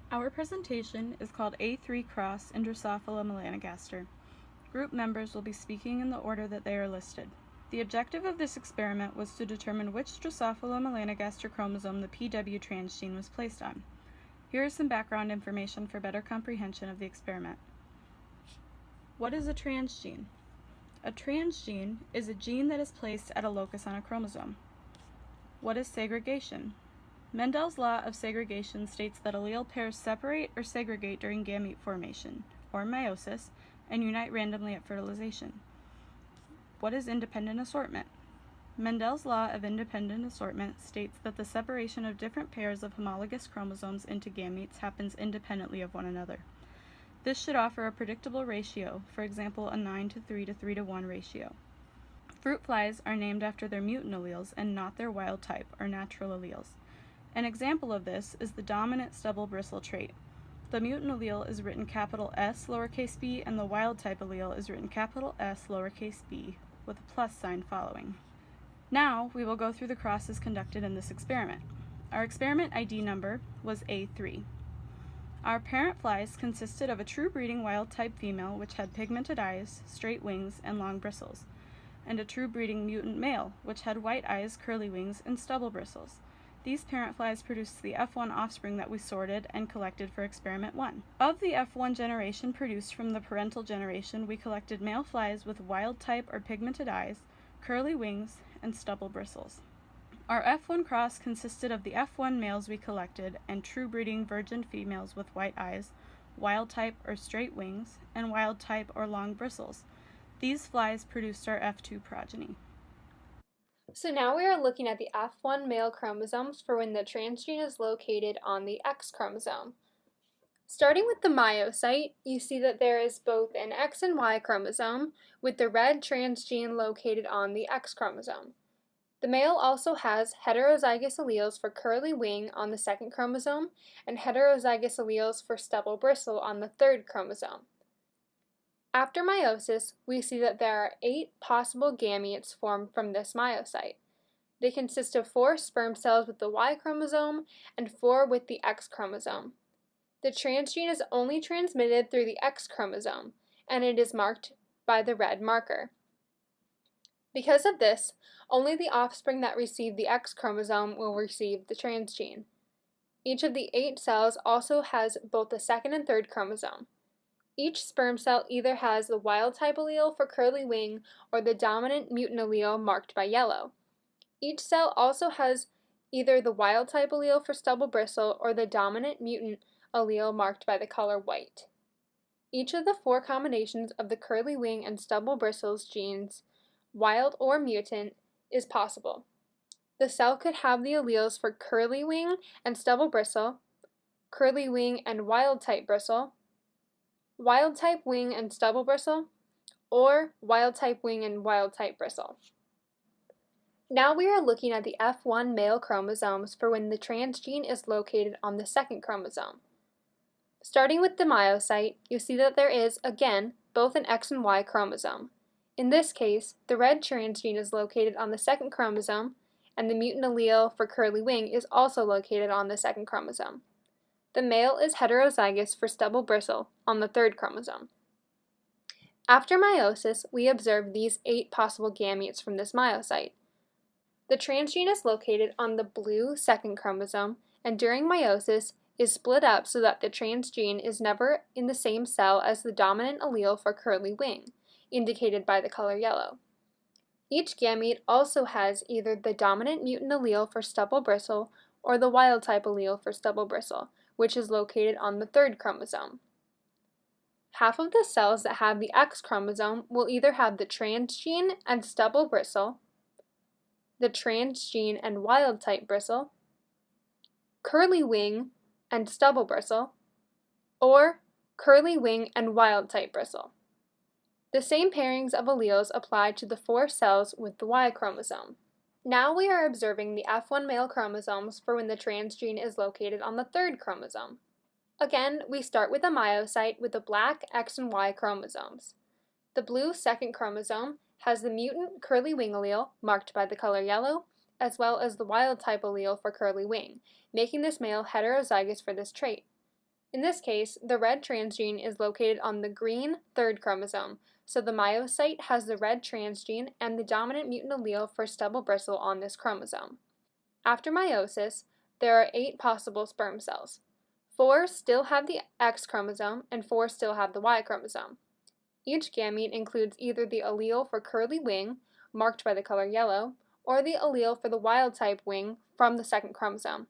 Our presentation is called A3 Cross in Drosophila melanogaster. Group members will be speaking in the order that they are listed. The objective of this experiment was to determine which Drosophila melanogaster chromosome the PW transgene was placed on. Here is some background information for better comprehension of the experiment. What is a transgene? A transgene is a gene that is placed at a locus on a chromosome. What is segregation? Mendel's law of segregation states that allele pairs separate or segregate during gamete formation, or meiosis, and unite randomly at fertilization. What is independent assortment? Mendel's law of independent assortment states that the separation of different pairs of homologous chromosomes into gametes happens independently of one another. This should offer a predictable ratio, for example, a 9:3 to 3:1 ratio. Fruit flies are named after their mutant alleles and not their wild type or natural alleles. An example of this is the dominant stubble bristle trait. The mutant allele is written capital S lowercase b and the wild type allele is written capital S lowercase b with a plus sign following. Now we will go through the crosses conducted in this experiment. Our experiment ID number was A3. Our parent flies consisted of a true breeding wild type female which had pigmented eyes, straight wings, and long bristles, and a true breeding mutant male which had white eyes, curly wings, and stubble bristles. These parent flies produced the F1 offspring that we sorted and collected for experiment 1. Of the F1 generation produced from the parental generation, we collected male flies with wild type or pigmented eyes, curly wings, and stubble bristles. Our F1 cross consisted of the F1 males we collected and true breeding virgin females with white eyes, wild type or straight wings, and wild type or long bristles. These flies produced our F2 progeny. So now we are looking at the F1 male chromosomes for when the transgene is located on the X chromosome. Starting with the myocyte, you see that there is both an X and Y chromosome, with the red transgene located on the X chromosome. The male also has heterozygous alleles for curly wing on the second chromosome and heterozygous alleles for stubble bristle on the third chromosome. After meiosis, we see that there are 8 possible gametes formed from this myocyte. They consist of 4 sperm cells with the Y chromosome and 4 with the X chromosome. The transgene is only transmitted through the X chromosome, and it is marked by the red marker. Because of this, only the offspring that receive the X chromosome will receive the transgene. Each of the 8 cells also has both the second and third chromosome. Each sperm cell either has the wild type allele for curly wing or the dominant mutant allele marked by yellow. Each cell also has either the wild type allele for stubble bristle or the dominant mutant allele marked by the color white. Each of the 4 combinations of the curly wing and stubble bristles genes, wild or mutant, is possible. The cell could have the alleles for curly wing and stubble bristle, curly wing and wild type bristle, wild type wing and stubble bristle, or wild type wing and wild type bristle. Now we are looking at the F1 male chromosomes for when the transgene is located on the second chromosome. Starting with the myocyte, you see that there is, again, both an X and Y chromosome. In this case, the red transgene is located on the second chromosome, and the mutant allele for curly wing is also located on the second chromosome. The male is heterozygous for stubble bristle on the third chromosome. After meiosis, we observe these 8 possible gametes from this myocyte. The transgene is located on the blue second chromosome, and during meiosis is split up so that the transgene is never in the same cell as the dominant allele for curly wing, indicated by the color yellow. Each gamete also has either the dominant mutant allele for stubble bristle or the wild type allele for stubble bristle, which is located on the third chromosome. Half of the cells that have the X chromosome will either have the transgene and stubble bristle, the transgene and wild type bristle, curly wing and stubble bristle, or curly wing and wild type bristle. The same pairings of alleles apply to the 4 cells with the Y chromosome. Now we are observing the F1 male chromosomes for when the transgene is located on the third chromosome. Again, we start with a myocyte with the black X and Y chromosomes. The blue second chromosome has the mutant curly wing allele, marked by the color yellow, as well as the wild type allele for curly wing, making this male heterozygous for this trait. In this case, the red transgene is located on the green third chromosome, so the myocyte has the red transgene and the dominant mutant allele for stubble bristle on this chromosome. After meiosis, there are 8 possible sperm cells. 4 still have the X chromosome and 4 still have the Y chromosome. Each gamete includes either the allele for curly wing, marked by the color yellow, or the allele for the wild-type wing from the second chromosome.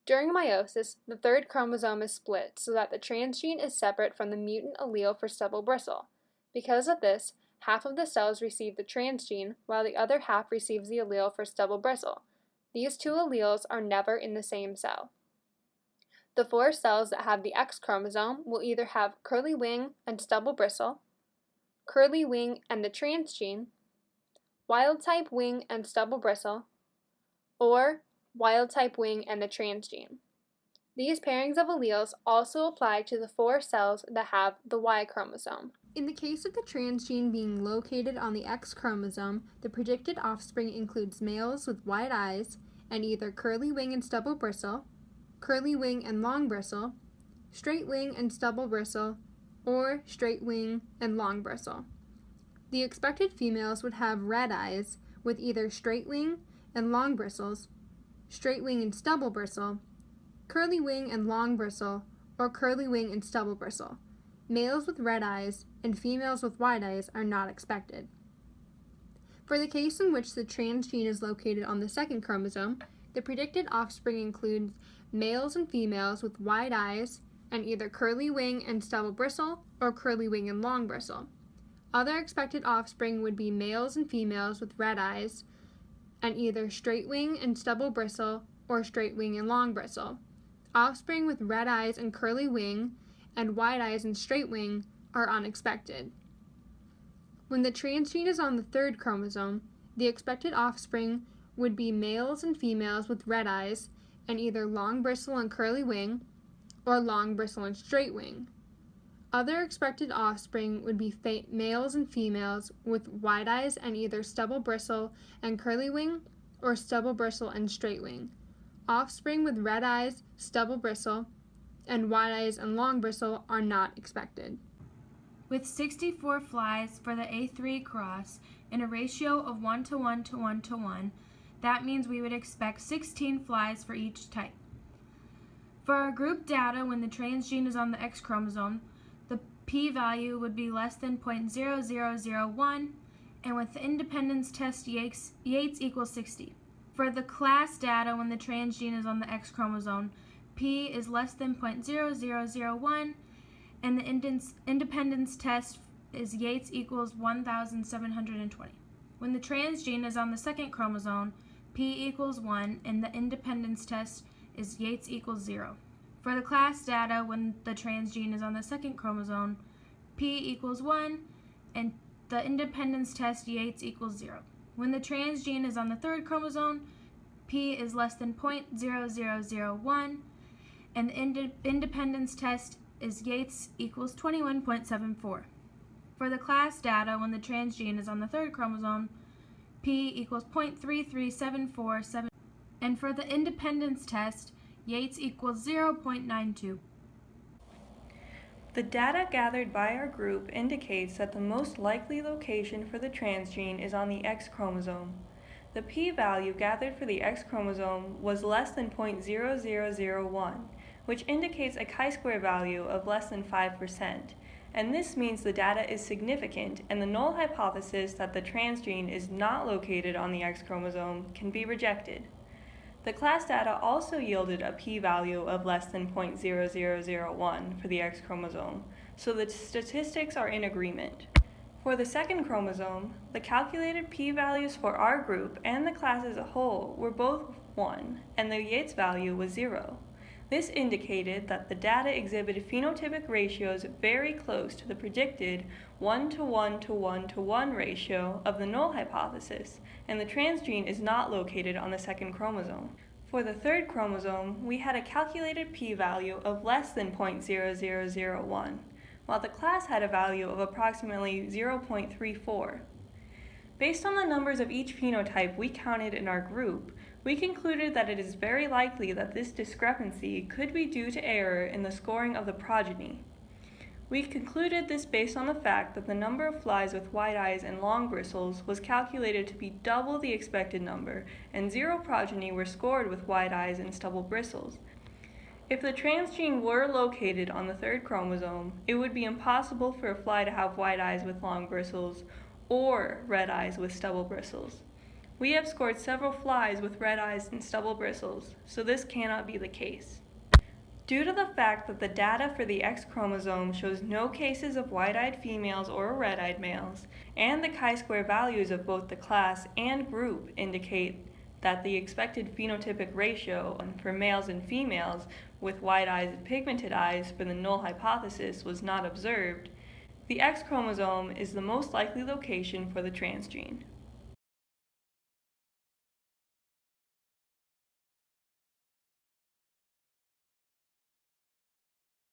During meiosis, the third chromosome is split so that the transgene is separate from the mutant allele for stubble bristle. Because of this, half of the cells receive the transgene, while the other half receives the allele for stubble bristle. These 2 alleles are never in the same cell. The 4 cells that have the X chromosome will either have curly wing and stubble bristle, curly wing and the transgene, wild-type wing and stubble bristle, or wild-type wing and the transgene. These pairings of alleles also apply to the 4 cells that have the Y chromosome. In the case of the transgene being located on the X chromosome, the predicted offspring includes males with wide eyes and either curly wing and stubble bristle, curly wing and long bristle, straight wing and stubble bristle, or straight wing and long bristle. The expected females would have red eyes with either straight wing and long bristles, straight wing and stubble bristle, curly wing and long bristle, or curly wing and stubble bristle. Males with red eyes and females with wide eyes are not expected. For the case in which the transgene is located on the second chromosome, the predicted offspring includes males and females with wide eyes and either curly wing and stubble bristle or curly wing and long bristle. Other expected offspring would be males and females with red eyes and either straight wing and stubble bristle or straight wing and long bristle. Offspring with red eyes and curly wing and wide eyes and straight wing are unexpected. When the transgene is on the third chromosome, the expected offspring would be males and females with red eyes and either long bristle and curly wing or long bristle and straight wing. Other expected offspring would be males and females with wide eyes and either stubble bristle and curly wing or stubble bristle and straight wing. Offspring with red eyes, stubble bristle, and wide eyes and long bristle are not expected. With 64 flies for the A3 cross in a ratio of 1 to 1 to 1 to 1, that means we would expect 16 flies for each type. For our group data, when the transgene is on the X chromosome, the p-value would be less than 0.0001, and with the independence test Yates equals 60. For the class data, when the transgene is on the X chromosome, p is less than 0.0001, and the independence test is Yates equals 1,720. When the transgene is on the second chromosome, p equals 1, and the independence test is Yates equals 0. For the class data, when the transgene is on the second chromosome, p equals 1, and the independence test Yates equals 0. When the transgene is on the third chromosome, p is less than 0.0001, and the independence test is Yates equals 21.74. For the class data, when the transgene is on the third chromosome, p equals 0.33747, and for the independence test, Yates equals 0.92. The data gathered by our group indicates that the most likely location for the transgene is on the X chromosome. The p-value gathered for the X chromosome was less than 0.0001, which indicates a chi-square value of less than 5%, and this means the data is significant and the null hypothesis that the transgene is not located on the X chromosome can be rejected. The class data also yielded a p-value of less than 0.0001 for the X chromosome, so the statistics are in agreement. For the second chromosome, the calculated p-values for our group and the class as a whole were both 1, and the Yates value was 0. This indicated that the data exhibited phenotypic ratios very close to the predicted 1 to 1 to 1 to 1 ratio of the null hypothesis, and the transgene is not located on the second chromosome. For the third chromosome, we had a calculated p-value of less than 0.0001, while the class had a value of approximately 0.34. Based on the numbers of each phenotype we counted in our group, We concluded that it is very likely that this discrepancy could be due to error in the scoring of the progeny. We concluded this based on the fact that the number of flies with white eyes and long bristles was calculated to be double the expected number, and 0 progeny were scored with white eyes and stubble bristles. If the transgene were located on the 3rd chromosome, it would be impossible for a fly to have white eyes with long bristles or red eyes with stubble bristles. We have scored several flies with red eyes and stubble bristles, so this cannot be the case. Due to the fact that the data for the X chromosome shows no cases of white-eyed females or red-eyed males, and the chi-square values of both the class and group indicate that the expected phenotypic ratio for males and females with white eyes and pigmented eyes for the null hypothesis was not observed, the X chromosome is the most likely location for the transgene.